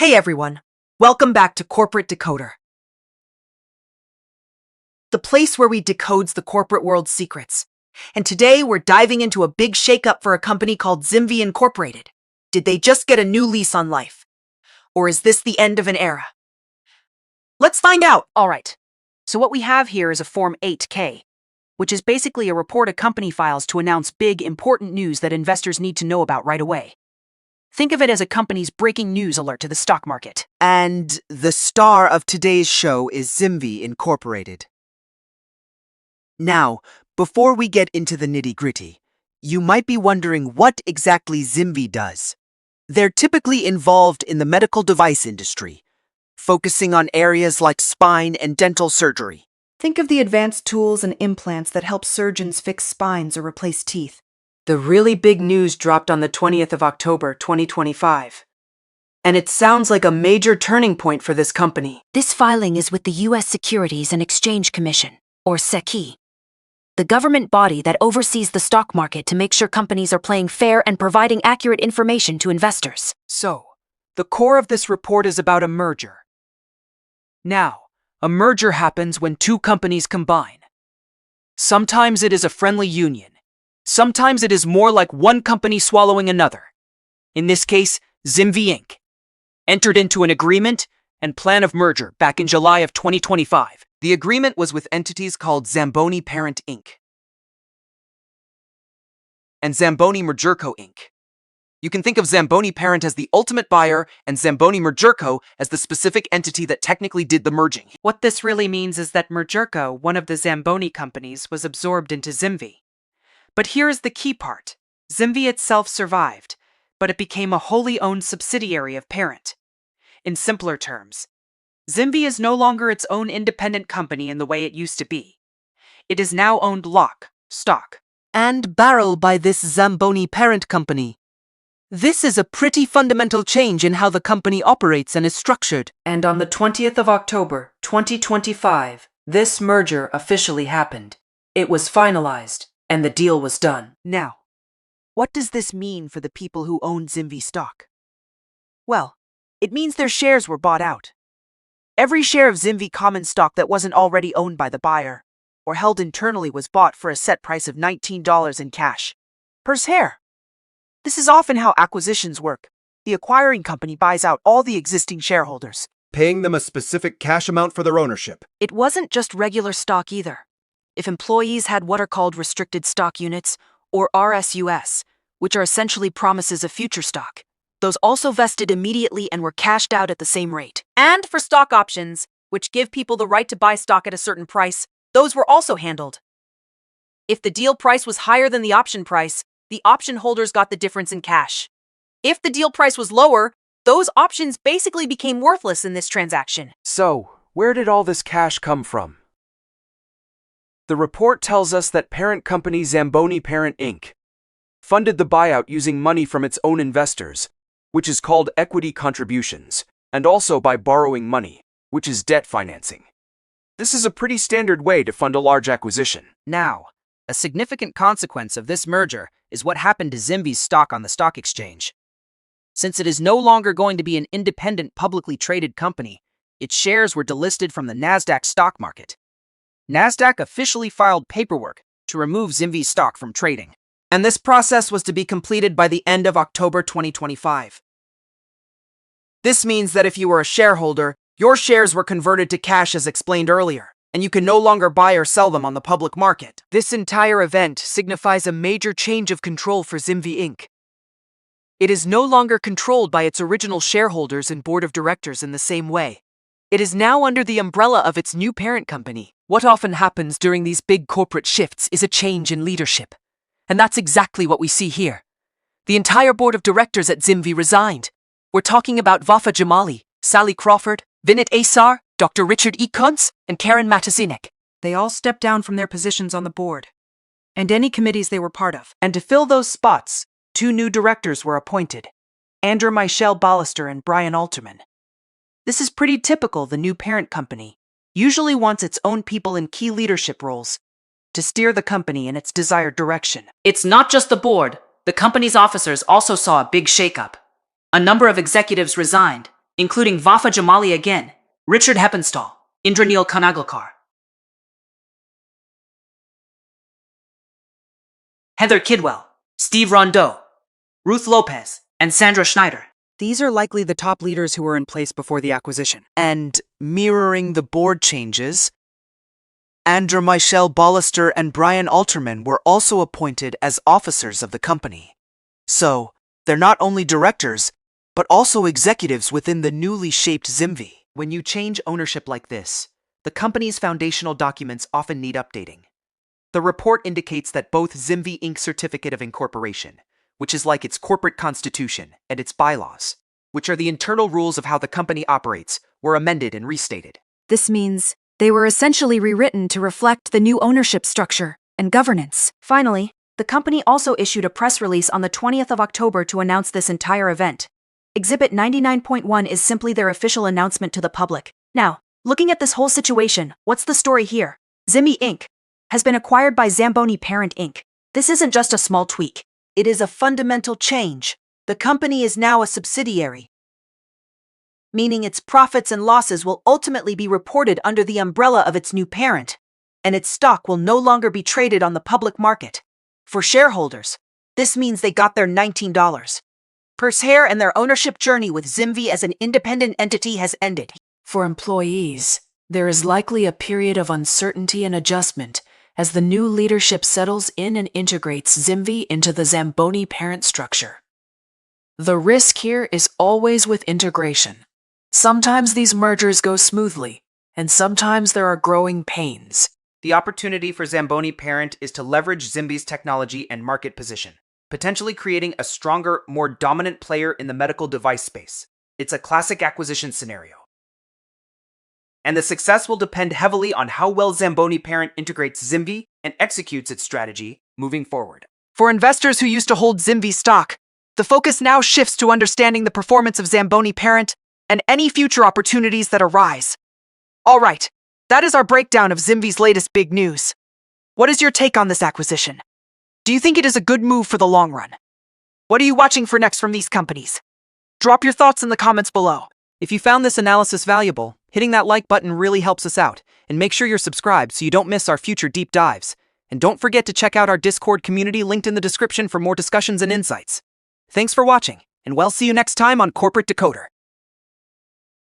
Hey everyone, welcome back to Corporate Decoder, the place where we decodes the corporate world's secrets. And today we're diving into a big shakeup for a company called ZimVie Incorporated. Did they just get a new lease on life? Or is this the end of an era? Let's find out! Alright, so what we have here is a Form 8K, which is basically a report a company files to announce big, important news that investors need to know about right away. Think of it as a company's breaking news alert to the stock market. And the star of today's show is ZimVie Incorporated. Now, before we get into the nitty-gritty, you might be wondering what exactly ZimVie does. They're typically involved in the medical device industry, focusing on areas like spine and dental surgery. Think of the advanced tools and implants that help surgeons fix spines or replace teeth. The really big news dropped on the 20th of October, 2025. And it sounds like a major turning point for this company. This filing is with the U.S. Securities and Exchange Commission, or SEC, the government body that oversees the stock market to make sure companies are playing fair and providing accurate information to investors. So, the core of this report is about a merger. Now, a merger happens when two companies combine. Sometimes it is a friendly union. Sometimes it is more like one company swallowing another. In this case, ZimVie Inc. entered into an agreement and plan of merger back in July of 2025. The agreement was with entities called Zamboni Parent Inc. and Zamboni Mergerco Inc. You can think of Zamboni Parent as the ultimate buyer and Zamboni Mergerco as the specific entity that technically did the merging. What this really means is that Mergerco, one of the Zamboni companies, was absorbed into ZimVie. But here is the key part. ZimVie itself survived, but it became a wholly owned subsidiary of Parent. In simpler terms, ZimVie is no longer its own independent company in the way it used to be. It is now owned lock, stock, and barrel by this Zamboni Parent company. This is a pretty fundamental change in how the company operates and is structured. And on the 20th of October, 2025, this merger officially happened. It was finalized, and the deal was done. Now, what does this mean for the people who own ZimVie stock? Well, it means their shares were bought out. Every share of ZimVie common stock that wasn't already owned by the buyer or held internally was bought for a set price of $19 in cash per share. This is often how acquisitions work. The acquiring company buys out all the existing shareholders, paying them a specific cash amount for their ownership. It wasn't just regular stock either. If employees had what are called restricted stock units, or RSUs, which are essentially promises of future stock, those also vested immediately and were cashed out at the same rate. And for stock options, which give people the right to buy stock at a certain price, those were also handled. If the deal price was higher than the option price, the option holders got the difference in cash. If the deal price was lower, those options basically became worthless in this transaction. So, where did all this cash come from? The report tells us that parent company Zamboni Parent Inc. funded the buyout using money from its own investors, which is called equity contributions, and also by borrowing money, which is debt financing. This is a pretty standard way to fund a large acquisition. Now, a significant consequence of this merger is what happened to ZimVie's stock on the stock exchange. Since it is no longer going to be an independent publicly traded company, its shares were delisted from the NASDAQ stock market. NASDAQ officially filed paperwork to remove ZimVie's stock from trading, and this process was to be completed by the end of October 2025. This means that if you were a shareholder, your shares were converted to cash as explained earlier, and you can no longer buy or sell them on the public market. This entire event signifies a major change of control for ZimVie Inc. It is no longer controlled by its original shareholders and board of directors in the same way. It is now under the umbrella of its new parent company. What often happens during these big corporate shifts is a change in leadership. And that's exactly what we see here. The entire board of directors at ZimVie resigned. We're talking about Vafa Jamali, Sally Crawford, Vinit Asar, Dr. Richard E. Kuntz, and Karen Matasinek. They all stepped down from their positions on the board and any committees they were part of. And to fill those spots, two new directors were appointed, Andrew Michelle Ballister and Brian Alterman. This is pretty typical. The new parent company usually wants its own people in key leadership roles to steer the company in its desired direction. It's not just the board. The company's officers also saw a big shakeup. A number of executives resigned, including Vafa Jamali again, Richard Heppenstall, Indranil Kanaglekar, Heather Kidwell, Steve Rondeau, Ruth Lopez, and Sandra Schneider. These are likely the top leaders who were in place before the acquisition. And mirroring the board changes, Andrew Michelle Ballister and Brian Alterman were also appointed as officers of the company. So, they're not only directors, but also executives within the newly shaped ZimVie. When you change ownership like this, the company's foundational documents often need updating. The report indicates that both ZimVie Inc. Certificate of Incorporation, which is like its corporate constitution, and its bylaws, which are the internal rules of how the company operates, were amended and restated. This means they were essentially rewritten to reflect the new ownership structure and governance. Finally, the company also issued a press release on the 20th of October to announce this entire event. Exhibit 99.1 is simply their official announcement to the public. Now, looking at this whole situation, what's the story here? ZimVie Inc. has been acquired by Zamboni Parent Inc. This isn't just a small tweak. It is a fundamental change. The company is now a subsidiary, meaning its profits and losses will ultimately be reported under the umbrella of its new parent, and its stock will no longer be traded on the public market. For shareholders, this means they got their $19 per share and their ownership journey with ZimVie as an independent entity has ended. For employees, there is likely a period of uncertainty and adjustment as the new leadership settles in and integrates ZimVie into the Zamboni parent structure. The risk here is always with integration. Sometimes these mergers go smoothly, and sometimes there are growing pains. The opportunity for Zamboni Parent is to leverage ZimVie's technology and market position, potentially creating a stronger, more dominant player in the medical device space. It's a classic acquisition scenario. And the success will depend heavily on how well Zamboni Parent integrates ZimVie and executes its strategy moving forward. For investors who used to hold ZimVie stock, the focus now shifts to understanding the performance of Zamboni Parent and any future opportunities that arise. All right, that is our breakdown of ZimVie's latest big news. What is your take on this acquisition? Do you think it is a good move for the long run? What are you watching for next from these companies? Drop your thoughts in the comments below. If you found this analysis valuable, hitting that like button really helps us out, and make sure you're subscribed so you don't miss our future deep dives. And don't forget to check out our Discord community linked in the description for more discussions and insights. Thanks for watching, and we'll see you next time on Corporate Decoder.